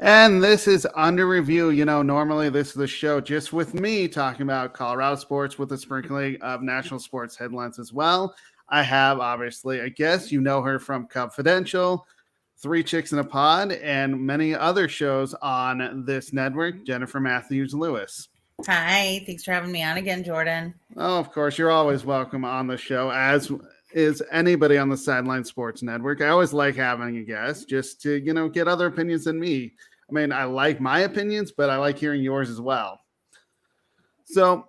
And this is Under Review. Normally this is the show just with me talking about Colorado sports with a sprinkling of national sports headlines as well. I have obviously a guest. You know her from Confidential, Three Chicks in a Pod, and many other shows on this network, Jennifer Matthews Lewis. Hi, thanks for having me on again, Jordan. Oh, of course, you're always welcome on the show, as is anybody on the Sideline Sports Network. I always like having a guest just to, get other opinions than me. I mean, I like my opinions, but I like hearing yours as well. So,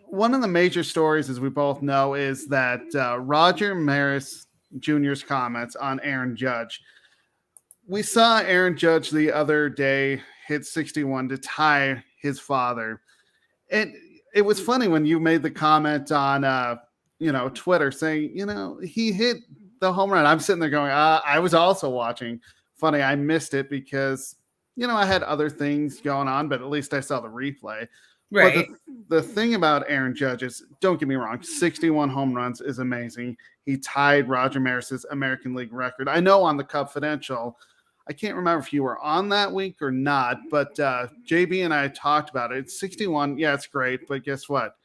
one of the major stories, as we both know, is that Roger Maris Jr.'s comments on Aaron Judge. We saw Aaron Judge the other day hit 61 to tie his father. It was funny when you made the comment on Twitter saying, he hit the home run. I'm sitting there going, I was also watching. Funny, I missed it because I had other things going on, but at least I saw the replay. But Right. the thing about Aaron Judge is, don't get me wrong, 61 home runs is amazing. He tied Roger Maris's American League record. I know on the Confidential, I can't remember if you were on that week or not, but JB and I talked about it. It's 61. Yeah, it's great. But guess what?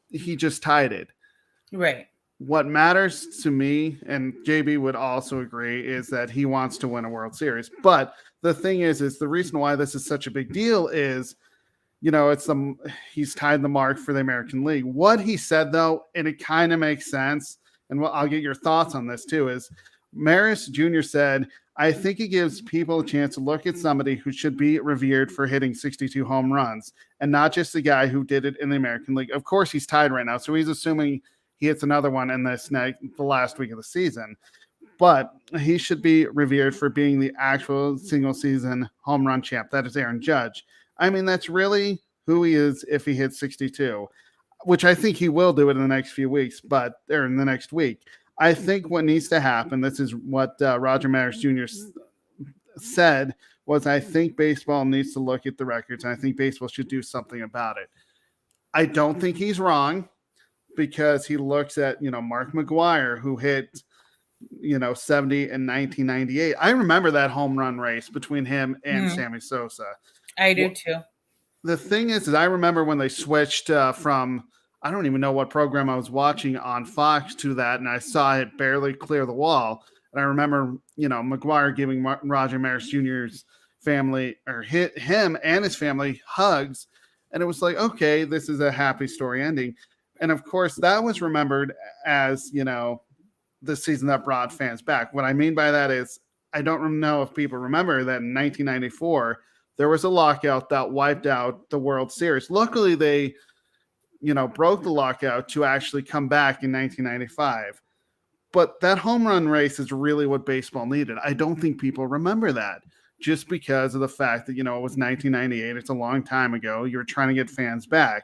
He just tied it. Right. What matters to me, and JB would also agree, is that he wants to win a World Series. But the thing is the reason why this is such a big deal is, he's tied the mark for the American League. What he said, though, and it kind of makes sense, and I'll get your thoughts on this too, is Maris Jr. said, I think it gives people a chance to look at somebody who should be revered for hitting 62 home runs and not just the guy who did it in the American League. Of course, he's tied right now, so he's assuming he hits another one in the last week of the season. But he should be revered for being the actual single season home run champ. That is Aaron Judge. I mean, that's really who he is if he hits 62, which I think he will do it in the next few weeks, or in the next week. I think what needs to happen, this is what Roger Maris Jr. said, was I think baseball needs to look at the records, and I think baseball should do something about it. I don't think he's wrong because he looks at, Mark McGwire, who hit, 70 in 1998. I remember that home run race between him and Sammy Sosa. I do too. The thing is I remember when they switched from, I don't even know what program I was watching on Fox to that, and I saw it barely clear the wall. And I remember, McGwire giving Roger Maris Jr.'s family, or hit him and his family, hugs. And it was like, okay, this is a happy story ending. And of course, that was remembered as, the season that brought fans back. What I mean by that is, I don't know if people remember that in 1994, there was a lockout that wiped out the World Series. Luckily, they, broke the lockout to actually come back in 1995. But that home run race is really what baseball needed. I don't think people remember that just because of the fact that, it was 1998. It's a long time ago. You're trying to get fans back.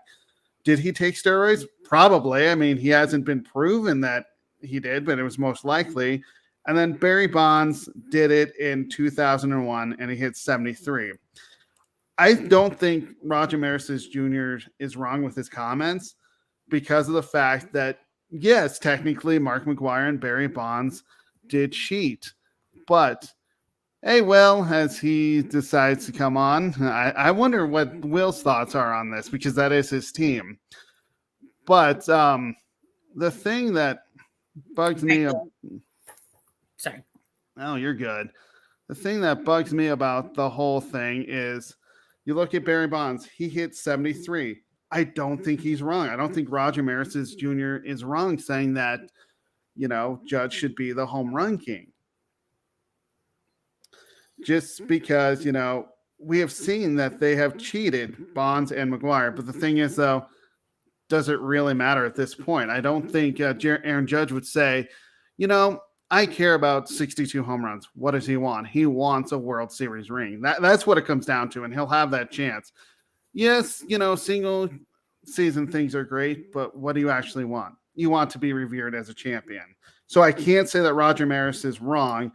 Did he take steroids? Probably. I mean, he hasn't been proven that he did, but it was most likely. And then Barry Bonds did it in 2001, and he hit 73. I don't think Roger Maris Jr. is wrong with his comments because of the fact that, yes, technically Mark McGwire and Barry Bonds did cheat. But, hey, Will, as he decides to come on, I wonder what Will's thoughts are on this because that is his team. But the thing that bugs me... Sorry. Oh, you're good. The thing that bugs me about the whole thing is you look at Barry Bonds, he hit 73. I don't think he's wrong. I don't think Roger Maris Jr. is wrong saying that, Judge should be the home run king. Just because, we have seen that they have cheated, Bonds and McGwire. But the thing is, though, does it really matter at this point? I don't think Aaron Judge would say, I care about 62 home runs. What does he want? He wants a World Series ring. That's what it comes down to, and he'll have that chance. Yes, single season things are great, but what do you actually want? You want to be revered as a champion. So I can't say that Roger Maris is wrong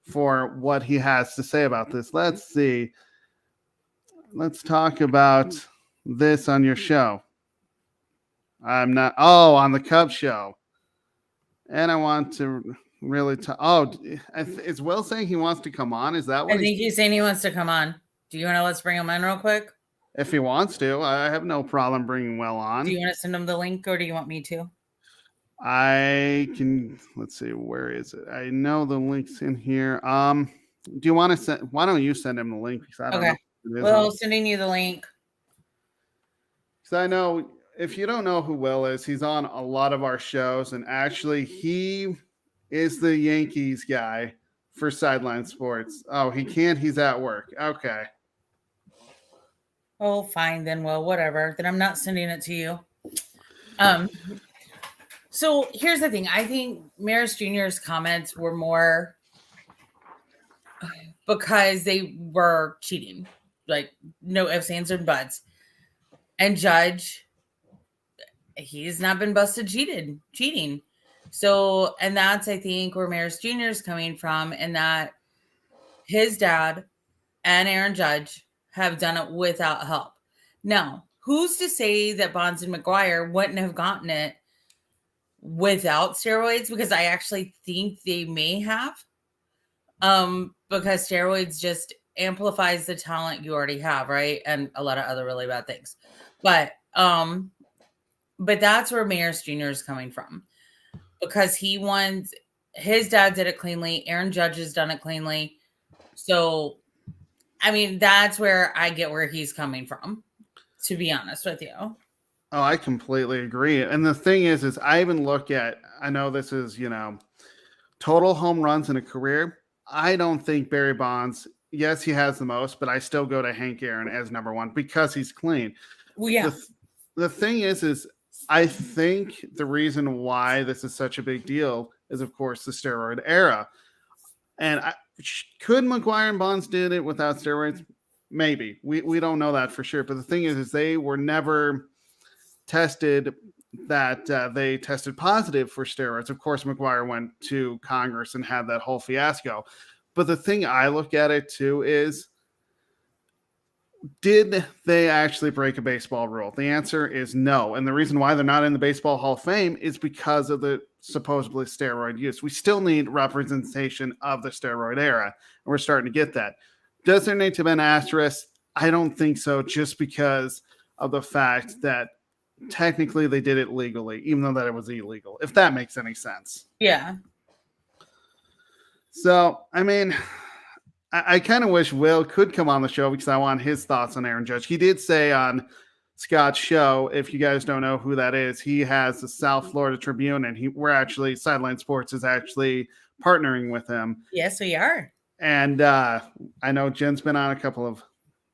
for what he has to say about this. Let's see. Let's talk about this on your show. I'm not. Oh, on the Cubs show. And I want to really is Will saying he wants to come on? Is that I what think he's saying he wants to come on. Do you want to let's bring him in real quick? if he wants to? I have no problem bringing Will on. Do you want to send him the link or do you want me to? I can, let's see, where is it? I know the link's in here. Do you want to send, why don't you send him the link? Because I don't know. Well, sending you the link. Because I know if you don't know who Will is, he's on a lot of our shows, and actually he is the Yankees guy for Sideline Sports. Oh, he can't, he's at work. Okay. Oh, fine then. Well, whatever. Then I'm not sending it to you. So here's the thing. I think Maris Jr.'s comments were more because they were cheating. Like, no ifs, ands, and buts. And Judge, he's not been busted cheating. So, and that's, I think, where Maris Jr. is coming from, and that his dad and Aaron Judge have done it without help. Now, who's to say that Bonds and McGuire wouldn't have gotten it without steroids? Because I actually think they may have. Because steroids just amplifies the talent you already have, right? And a lot of other really bad things. But that's where Maris Jr. is coming from. Because he wants, his dad did it cleanly. Aaron Judge has done it cleanly. So, I mean, that's where I get where he's coming from, to be honest with you. Oh, I completely agree. And the thing is I even look at, I know this is, total home runs in a career. I don't think Barry Bonds, yes, he has the most, but I still go to Hank Aaron as number one because he's clean. Well, yeah. The thing is I think the reason why this is such a big deal is, of course, the steroid era. And could McGuire and Bonds did it without steroids? Maybe. We don't know that for sure. But the thing is they were never tested that they tested positive for steroids. Of course, McGuire went to Congress and had that whole fiasco. But the thing I look at it too is, did they actually break a baseball rule? The answer is no. And the reason why they're not in the Baseball Hall of Fame is because of the supposedly steroid use. We still need representation of the steroid era, and we're starting to get that. Does there need to be an asterisk? I don't think so, just because of the fact that technically they did it legally, even though that it was illegal, if that makes any sense. Yeah. So, I mean, I kind of wish Will could come on the show because I want his thoughts on Aaron Judge. He did say on Scott's show, if you guys don't know who that is, he has the South Florida Tribune, and we're actually, Sideline Sports is actually partnering with him. Yes, we are. And I know Jen's been on a couple of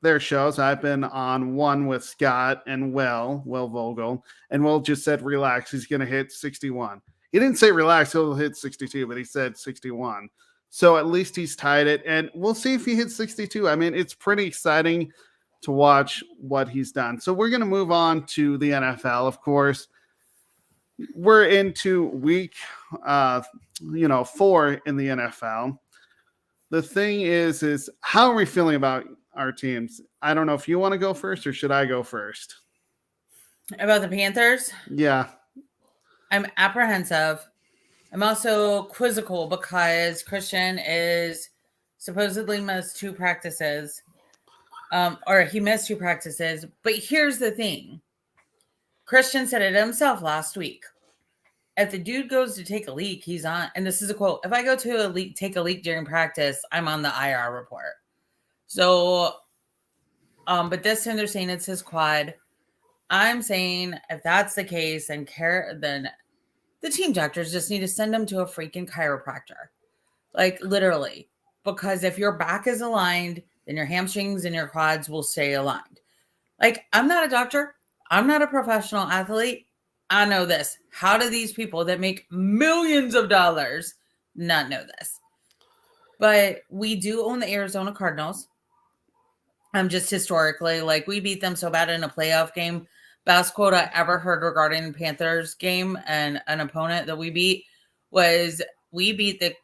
their shows. I've been on one with Scott and Will Vogel, and Will just said, relax, he's going to hit 61. He didn't say relax, he'll hit 62, but he said 61. So at least he's tied it, and we'll see if he hits 62. I mean, it's pretty exciting to watch what he's done. So we're going to move on to the NFL, of course. We're into week 4 in the NFL. The thing is how are we feeling about our teams? I don't know if you want to go first or should I go first? About the Panthers? Yeah. I'm apprehensive. I'm also quizzical because Christian is supposedly missed 2 practices. Or he missed 2 practices. But here's the thing. Christian said it himself last week. If the dude goes to take a leak, he's on. And this is a quote. If I go to take a leak during practice, I'm on the IR report. So, but this time they're saying it's his quad. I'm saying if that's the case, then the team doctors just need to send him to a freaking chiropractor. Like, literally. Because if your back is aligned, then your hamstrings and your quads will stay aligned. Like, I'm not a doctor. I'm not a professional athlete. I know this. How do these people that make millions of dollars not know this? But we do own the Arizona Cardinals. Just historically, like, we beat them so bad in a playoff game. Best quote I ever heard regarding the Panthers game and an opponent that we beat was, we beat the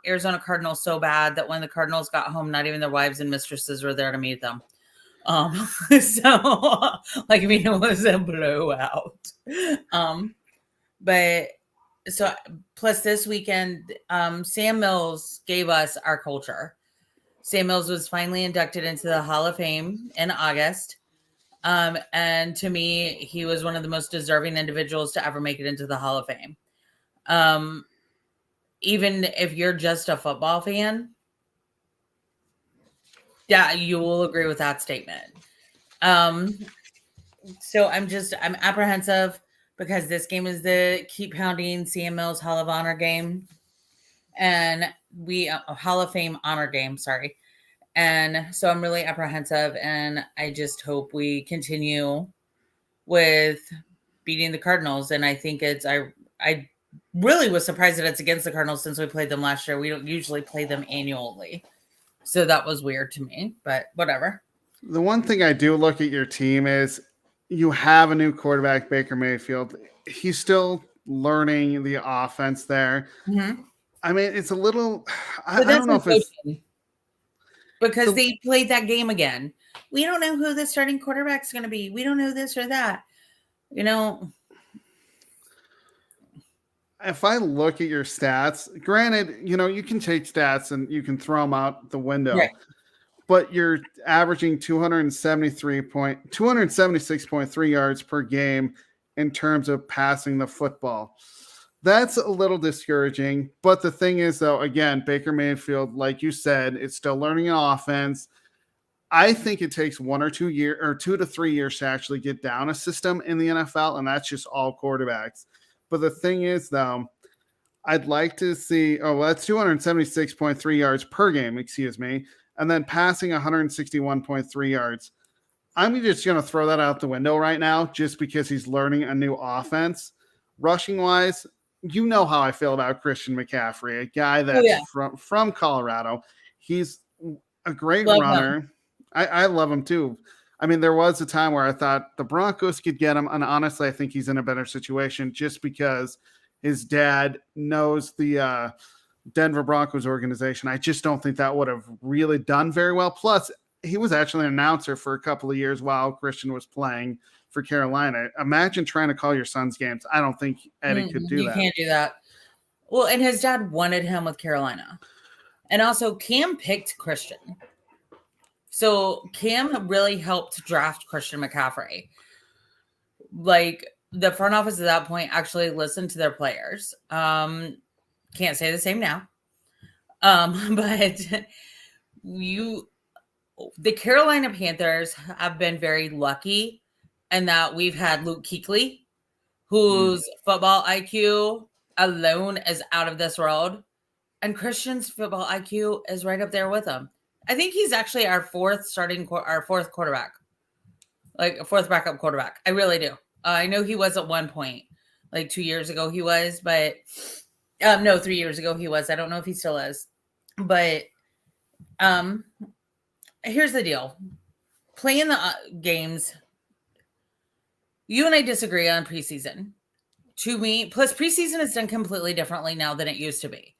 Arizona Cardinals so bad that when the Cardinals got home, not even their wives and mistresses were there to meet them. So, like, I mean, it was a blowout. But so plus this weekend, Sam Mills gave us our culture. Sam Mills was finally inducted into the Hall of Fame in August. And to me, he was one of the most deserving individuals to ever make it into the Hall of Fame. Even if you're just a football fan, yeah, you will agree with that statement. So I'm apprehensive because this game is the keep pounding Sam Mills Hall of Honor game, and Hall of Fame honor game. Sorry. And so I'm really apprehensive, and I just hope we continue with beating the Cardinals. And I think I really was surprised that it's against the Cardinals since we played them last year. We don't usually play them annually. So that was weird to me, but whatever. The one thing I do look at your team is you have a new quarterback, Baker Mayfield. He's still learning the offense there. Mm-hmm. I mean, it's a little, I don't know if it's because they played that game again. We don't know who the starting quarterback's going to be. We don't know this or that. You know, if I look at your stats, granted, you can take stats and you can throw them out the window, right, but you're averaging 276.3 yards per game in terms of passing the football. That's a little discouraging. But the thing is, though, again, Baker Mayfield, like you said, is still learning an offense. I think it takes 1 or 2 years or 2 to 3 years to actually get down a system in the NFL, and that's just all quarterbacks. But the thing is, though, I'd like to see, that's 276.3 yards per game, and then passing 161.3 yards. I'm just going to throw that out the window right now just because he's learning a new offense. Rushing-wise, you know how I feel about Christian McCaffrey, a guy that's from Colorado. He's a great runner. I love him too. I mean, there was a time where I thought the Broncos could get him, and honestly, I think he's in a better situation just because his dad knows the Denver Broncos organization. I just don't think that would have really done very well. Plus, he was actually an announcer for a couple of years while Christian was playing for Carolina. Imagine trying to call your son's games. I don't think Eddie could do that. You can't do that. Well, and his dad wanted him with Carolina. And also, Cam picked Christian. So Cam really helped draft Christian McCaffrey. Like, the front office at that point actually listened to their players. Can't say the same now. But the Carolina Panthers have been very lucky in that we've had Luke Kuechly, whose football IQ alone is out of this world. And Christian's football IQ is right up there with him. I think he's actually our fourth quarterback, like a fourth backup quarterback. I really do. I know he was at one point, like 2 years ago he was, but 3 years ago he was. I don't know if he still is. But here's the deal. Playing the games, you and I disagree on preseason. To me, plus preseason is done completely differently now than it used to be.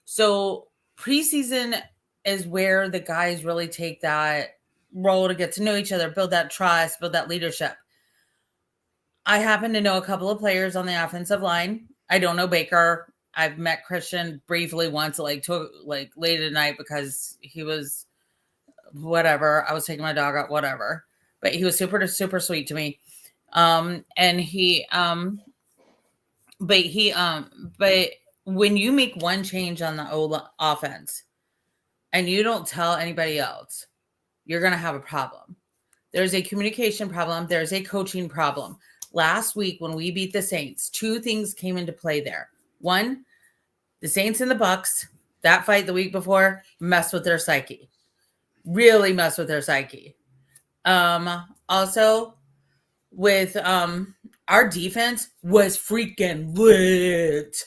So preseason is where the guys really take that role to get to know each other, build that trust, build that leadership. I happen to know a couple of players on the offensive line. I don't know Baker. I've met Christian briefly once, late at night because he was whatever. I was taking my dog out, whatever. But he was super, super sweet to me. But when you make one change on the offense and you don't tell anybody else, you're going to have a problem. There's a communication problem. There's a coaching problem. Last week when we beat the Saints, 2 things came into play there. One, the Saints and the Bucks, that fight the week before, messed with their psyche. Really messed with their psyche. Also, with our defense was freaking lit.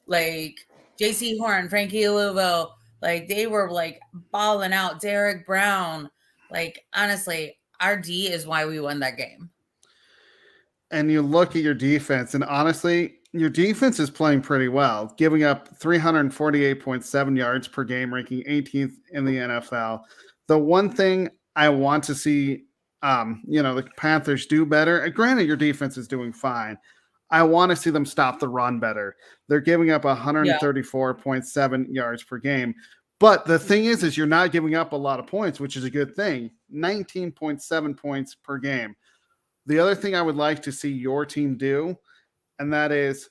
Like J.C. Horn, Frankie Louvo, like they were like balling out. Derek Brown, like honestly, our D is why we won that game. And you look at your defense, and honestly, your defense is playing pretty well, giving up 348.7 yards per game, ranking 18th in the NFL. The one thing I want to see, the Panthers do better. Granted, your defense is doing fine. I want to see them stop the run better. They're giving up Yeah. 134.7 yards per game. But the thing is you're not giving up a lot of points, which is a good thing. 19.7 points per game. The other thing I would like to see your team do, and that is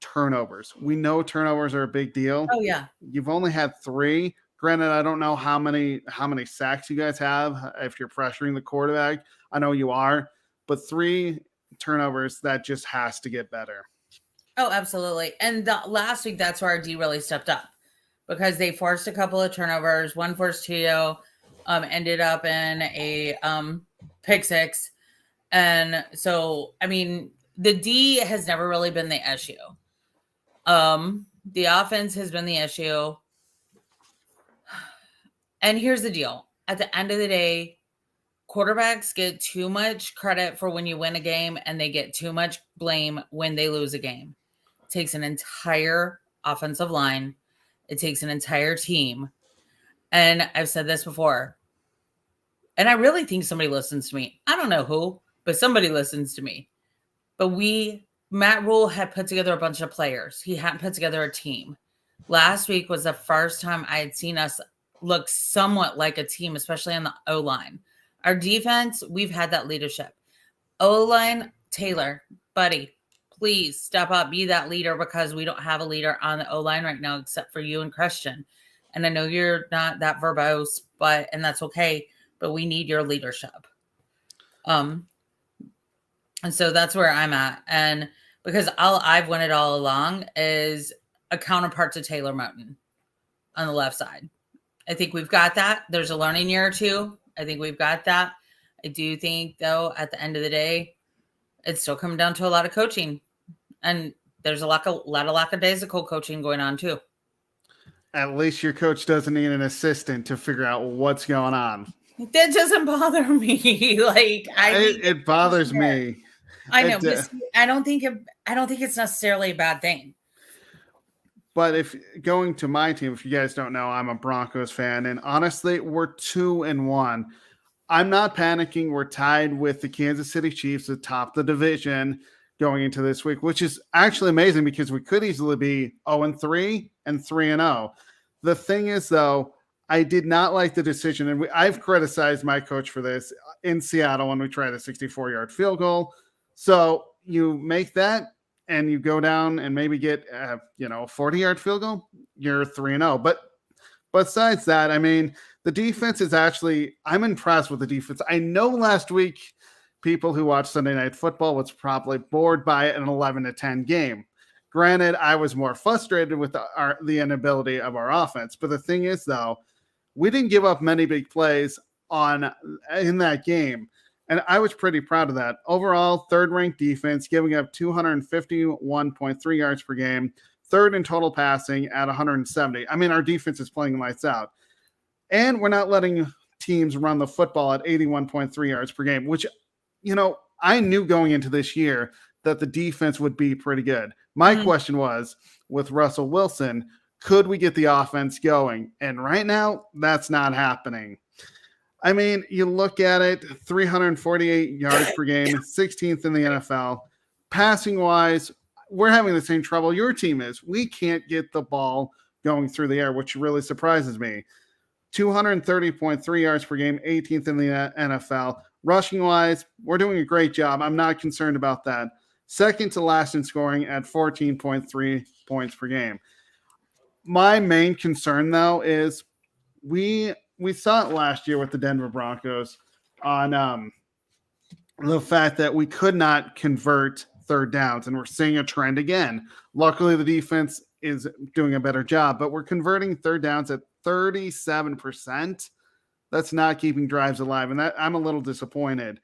turnovers. We know turnovers are a big deal. Oh yeah. You've only had 3. Granted, I don't know how many sacks you guys have if you're pressuring the quarterback. I know you are, but 3 turnovers, that just has to get better. Oh, absolutely. And last week, that's where our D really stepped up because they forced a couple of turnovers. One forced Tio, ended up in a pick 6. And so, I mean, the D has never really been the issue. The offense has been the issue. And here's the deal. At the end of the day, quarterbacks get too much credit for when you win a game and they get too much blame when they lose a game. It takes an entire offensive line. It takes an entire team. And I've said this before. And I really think somebody listens to me. I don't know who, but somebody listens to me. But Matt Rule had put together a bunch of players. He hadn't put together a team. Last week was the first time I had seen us look somewhat like a team, especially on the O-line. Our defense, we've had that leadership. O-line, Taylor, buddy, please step up, be that leader because we don't have a leader on the O-line right now except for you and Christian. And I know you're not that verbose, and that's okay, but we need your leadership. And so that's where I'm at. And because all I've wanted all along is a counterpart to Taylor Moton on the left side. I think we've got that. There's a learning year or two. I think we've got that. I do think, though, at the end of the day, it's still coming down to a lot of coaching. And there's a lot of lackadaisical coaching going on, too. At least your coach doesn't need an assistant to figure out what's going on. That doesn't bother me. It bothers me. I know, but I don't think it's necessarily a bad thing. But if going to my team, if you guys don't know, I'm a Broncos fan, and honestly, we're 2-1. I'm not panicking. We're tied with the Kansas City Chiefs atop the division going into this week, which is actually amazing because we could easily be 0-3 and 3-0. The thing is, though, I did not like the decision, and I've criticized my coach for this in Seattle when we tried a 64-yard field goal. So you make that, and you go down and maybe get a 40-yard field goal, you're 3-0. But besides that, I mean, the defense is I'm impressed with the defense. I know last week people who watched Sunday Night Football was probably bored by an 11-10 game. Granted, I was more frustrated with the inability of our offense. But the thing is, though, we didn't give up many big plays in that game. And I was pretty proud of that. Overall, third-ranked defense, giving up 251.3 yards per game, third in total passing at 170. I mean, our defense is playing lights out. And we're not letting teams run the football at 81.3 yards per game, which, I knew going into this year that the defense would be pretty good. My question was, with Russell Wilson, could we get the offense going? And right now, that's not happening. I mean, you look at it, 348 yards per game, 16th in the NFL. Passing-wise, we're having the same trouble your team is. We can't get the ball going through the air, which really surprises me. 230.3 yards per game, 18th in the NFL. Rushing-wise, we're doing a great job. I'm not concerned about that. Second to last in scoring at 14.3 points per game. My main concern, though, is we saw it last year with the Denver Broncos on the fact that we could not convert third downs, and we're seeing a trend again. Luckily, the defense is doing a better job, but we're converting third downs at 37%. That's not keeping drives alive, and that I'm a little disappointed.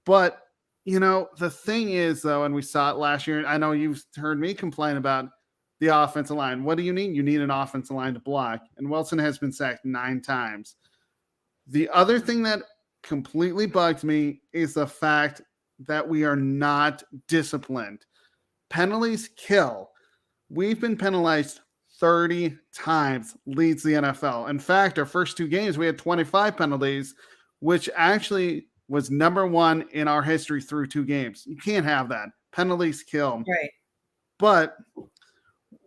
But, the thing is, though, and we saw it last year, I know you've heard me complain about the offensive line. What do you need? You need an offensive line to block. And Wilson has been sacked 9 times. The other thing that completely bugs me is the fact that we are not disciplined. Penalties kill. We've been penalized 30 times, leads the NFL. In fact, our first 2 games, we had 25 penalties, which actually was number 1 in our history through 2 games. You can't have that. Penalties kill. Right. But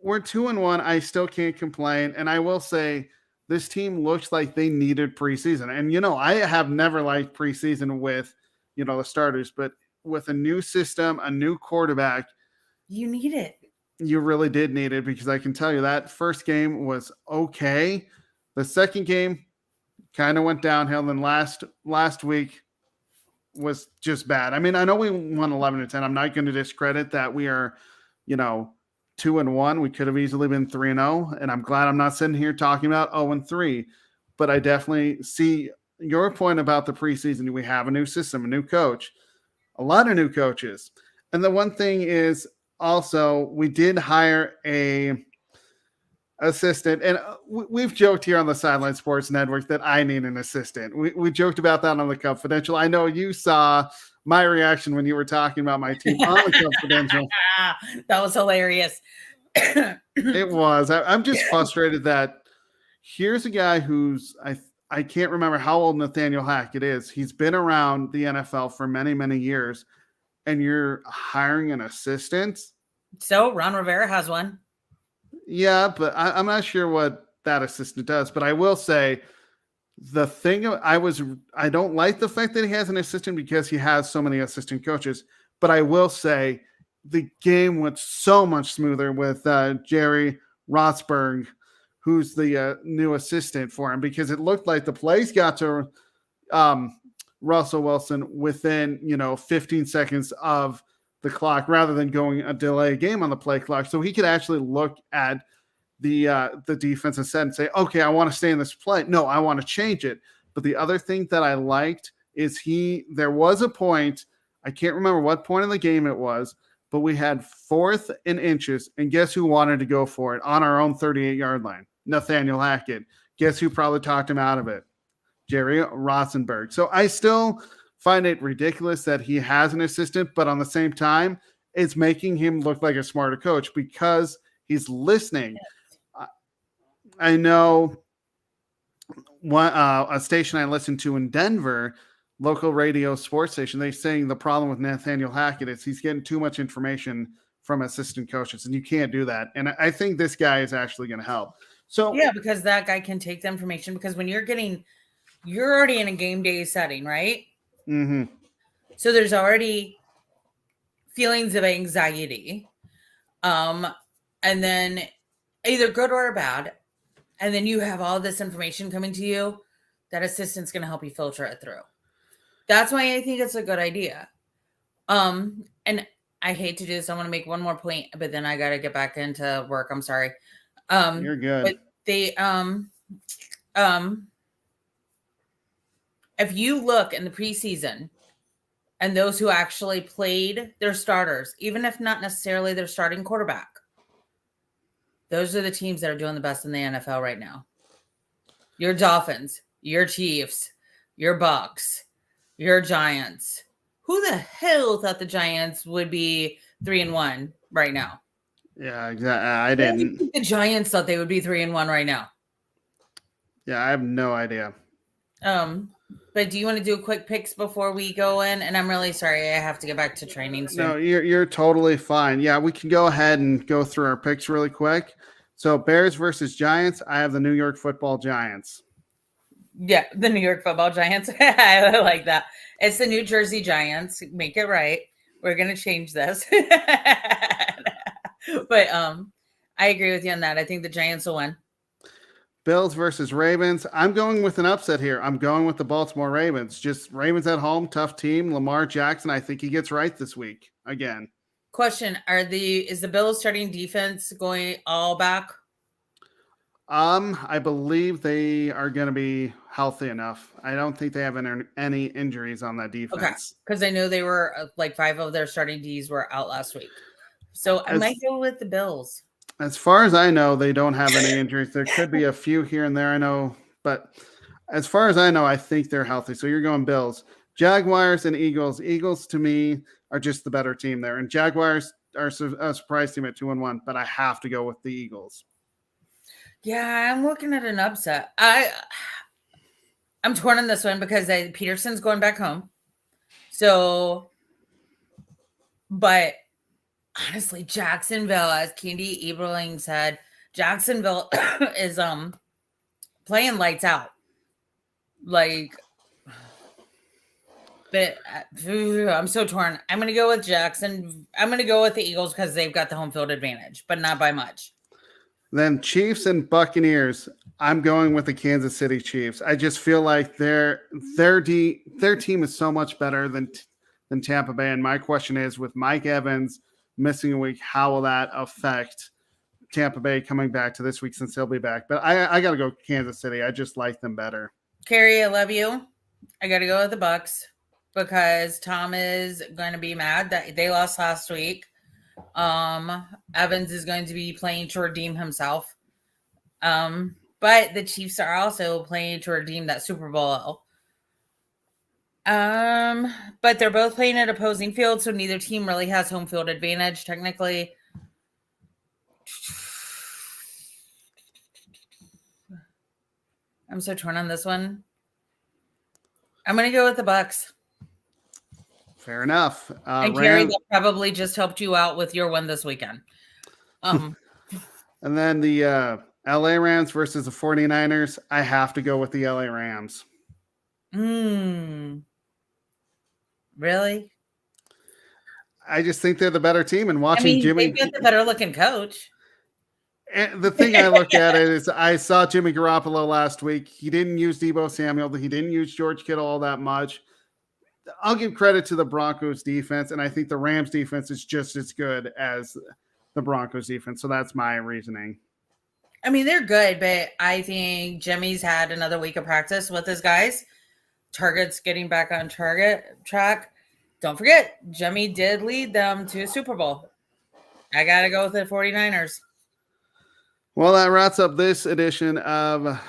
we're 2-1. I still can't complain. And I will say this team looks like they needed preseason. And, I have never liked preseason with, the starters, but with a new system, a new quarterback, You need it. you really did need it, because I can tell you that first game was okay. The second game kind of went downhill. Then last week was just bad. I mean, I know we won 11-10. I'm not going to discredit that we are, 2-1. We could have easily been 3-0, and I'm glad I'm not sitting here talking about 0-3. But I definitely see your point about the preseason. We have a new system, a new coach, a lot of new coaches. And the one thing is also we did hire a assistant, and we've joked here on the Sideline Sports Network that I need an assistant. We joked about that on the Confidential. I know you saw my reaction when you were talking about my team on the Confidential. That was hilarious. It was. I'm just frustrated that here's a guy who's I can't remember how old Nathaniel Hackett is. He's been around the NFL for many, many years, and you're hiring an assistant. So Ron Rivera has one. Yeah, but I'm not sure what that assistant does. But I will say the thing I don't like the fact that he has an assistant, because he has so many assistant coaches. But I will say the game went so much smoother with Jerry Rothsberg, who's the new assistant for him, because it looked like the plays got to Russell Wilson within 15 seconds of the clock, rather than going a delay game on the play clock. So he could actually look at the defense and say, okay, I want to stay in this play. No, I want to change it. But the other thing that I liked is there was a point, I can't remember what point in the game it was, but we had 4th and inches, and guess who wanted to go for it on our own 38-yard line? Nathaniel Hackett. Guess who probably talked him out of it? Jerry Rosenberg. So I still find it ridiculous that he has an assistant, but on the same time, it's making him look like a smarter coach because he's listening. I know a station I listened to in Denver, local radio sports station, they're saying the problem with Nathaniel Hackett is he's getting too much information from assistant coaches, and you can't do that. And I think this guy is actually going to help. So yeah, because that guy can take the information, because when you're already in a game day setting, right? Mm-hmm. So there's already feelings of anxiety, and then either good or bad, and then you have all this information coming to you. That assistant's going to help you filter it through. That's why I think it's a good idea. And I hate to do this. I want to make one more point, but then I got to get back into work. I'm sorry. You're good. But they, if you look in the preseason and those who actually played their starters, even if not necessarily their starting quarterback, those are the teams that are doing the best in the NFL right now. Your Dolphins, your Chiefs, your Bucks, your Giants. Who the hell thought the Giants would be 3-1 right now? Yeah, exactly. I didn't. The Giants thought they would be 3-1 right now. Yeah, I have no idea. But do you want to do quick picks before we go in? And I'm really sorry, I have to get back to training soon. No, you're totally fine. Yeah, we can go ahead and go through our picks really quick. So Bears versus Giants. I have the New York Football Giants. Yeah, the New York Football Giants. I like that. It's the New Jersey Giants. Make it right. We're gonna change this. But I agree with you on that. I think the Giants will win. Bills versus Ravens. I'm going with an upset here. I'm going with the Baltimore Ravens. Just Ravens at home, tough team. Lamar Jackson, I think he gets right this week again. Question: is the Bills starting defense going all back? I believe they are going to be healthy enough. I don't think they have any injuries on that defense. Okay, because I know they were like 5 of their starting Ds were out last week. So I might go with the Bills. As far as I know, they don't have any injuries. There could be a few here and there, I know. But as far as I know, I think they're healthy. So you're going Bills. Jaguars and Eagles. Eagles, to me, are just the better team there. And Jaguars are a surprise team at 2-1, but I have to go with the Eagles. Yeah, I'm looking at an upset. I'm torn on this one because Peterson's going back home. So, but honestly, Jacksonville, as Candy Eberling said, Jacksonville is playing lights out. Like, but I'm so torn. I'm gonna go with Jackson. I'm gonna go with the Eagles because they've got the home field advantage, but not by much. Then Chiefs and Buccaneers. I'm going with the Kansas City Chiefs. I just feel like their team is so much better than Tampa Bay. And my question is, with Mike Evans missing a week, how will that affect Tampa Bay coming back to this week since he'll be back? But I got to go Kansas City. I just like them better. Carrie, I love you. I got to go with the Bucks because Tom is going to be mad that they lost last week. Evans is going to be playing to redeem himself. But the Chiefs are also playing to redeem that Super Bowl. But they're both playing at opposing fields, so neither team really has home field advantage technically. I'm so torn on this one. I'm going to go with the Bucks. Fair enough. And Carrie, that probably just helped you out with your one this weekend. And then the LA Rams versus the 49ers. I have to go with the LA Rams. Really? I just think they're the better team. And watching Jimmy, they've got the better looking coach. And the thing I look at it is I saw Jimmy Garoppolo last week. He didn't use Deebo Samuel. He didn't use George Kittle all that much. I'll give credit to the Broncos defense, and I think the Rams defense is just as good as the Broncos defense. So that's my reasoning. I mean, they're good, but I think Jimmy's had another week of practice with his guys. Target's getting back on track. Don't forget, Jimmy did lead them to a Super Bowl. I got to go with the 49ers. Well, that wraps up this edition of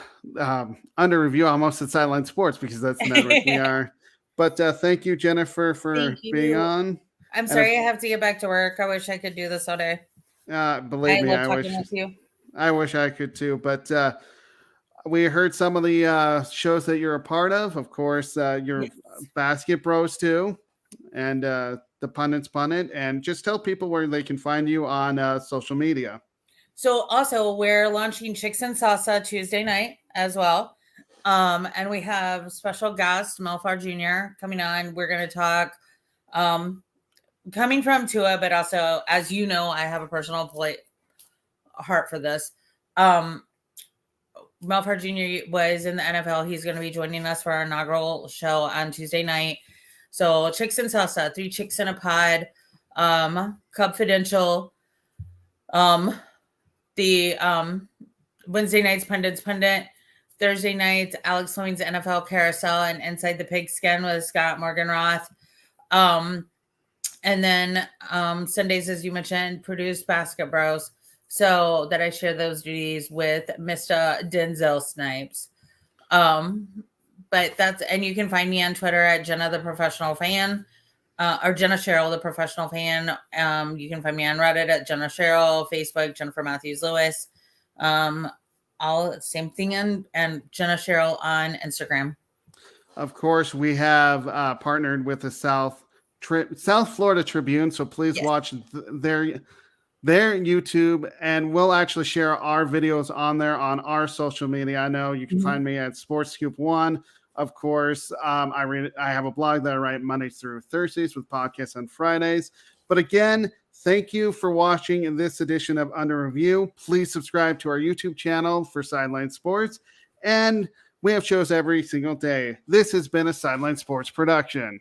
Under Review. I almost said Sideline Sports because that's the network we are. But thank you, Jennifer, for being on. I'm sorry I have to get back to work. I wish I could do this all day. Believe me, I wish I could too. But we heard some of the shows that you're a part of. Of course, your Basket Bros too, and the Pundits Pundit. And just tell people where they can find you on social media. So also we're launching Chicks and Salsa Tuesday night as well. And we have special guest Melfar Jr. coming on. We're going to talk coming from Tua, but also, as you know, I have a personal heart for this. Melfar Jr. was in the NFL. He's going to be joining us for our inaugural show on Tuesday night. So Chicks and Salsa, 3 chicks in a pod, Cubfidential, the Wednesday night's Pundits Pundit, Thursday night, Alex Fleming's NFL Carousel, and Inside the Pigskin with Scott Morganroth. And then Sundays, as you mentioned, produced Basket Bros, so that I share those duties with Mr. Denzel Snipes. But that's, and you can find me on Twitter at Jenna the Professional Fan, or Jenna Cheryl the Professional Fan. You can find me on Reddit at Jenna Cheryl, Facebook Jennifer Matthews Lewis. All same thing, and Jenna Cheryl on Instagram. Of course, we have partnered with the South Florida Tribune, so please watch their YouTube, and we'll actually share our videos on there on our social media. I know you can find me at Sports Scoop 1. Of course, I have a blog that I write Mondays through Thursdays with podcasts on Fridays. But again, thank you for watching this edition of Under Review. Please subscribe to our YouTube channel for Sideline Sports, and we have shows every single day. This has been a Sideline Sports production.